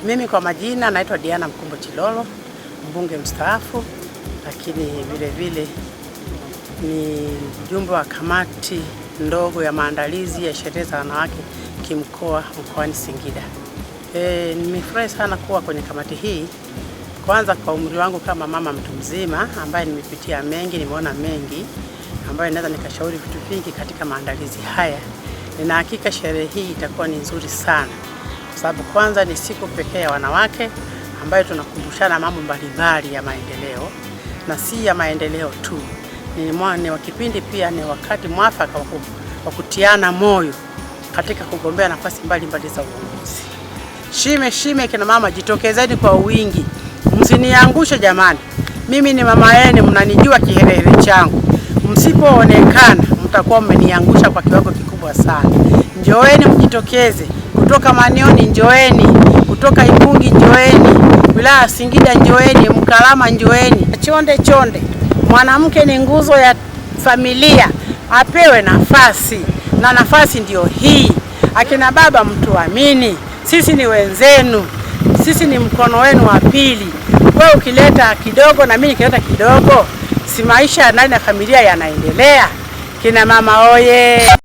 Mimi kwa majina naitwa Diana Mkumbo Chilolo, mbunge mstaafu, lakini vile vile ni mjumbe wa kamati ndogo ya maandalizi ya sherehe za wanawake kimkoa mkoani Singida. Nimefurahi sana kuwa kwenye kamati hii. Kwanza kwa umri wangu kama mama mtu mzima ambaye nimepitia mengi, nimeona mengi ambaye naweza nikashauri vitu vingi katika maandalizi haya. Nina hakika sherehe hii itakuwa ni nzuri sana. Kwa sababu kwanza ni siku pekee ya wanawake ambayo tunakumbushana mambo mbalimbali ya maendeleo, na si ya maendeleo tu. Ni kipindi pia ni wakati mwafaka wa kutiana moyo katika kugombea nafasi mbalimbali za uongozi. Shime kina mama, jitokezeni kwa wingi. Msiniangushe jamani. Mimi ni mama yenu, mnanijua kiherehere changu. Msipoonekana mtakuwa mmeniangusha kwa kiwango kikubwa sana. Njoeni mjitokeze. Kutoka Manioni njoeni, kutoka Ikungi njoeni, wilaya Singida njoeni, Mkalama njoeni. Chonde. Mwanamke ni nguzo ya familia, apewe nafasi, na nafasi ndio hii. Akina baba mtuamini, sisi ni wenzenu, sisi ni mkono wenu wa pili. Wewe ukileta kidogo na mimi nikileta kidogo, si maisha ndani ya familia yanaendelea? Kina mama oye!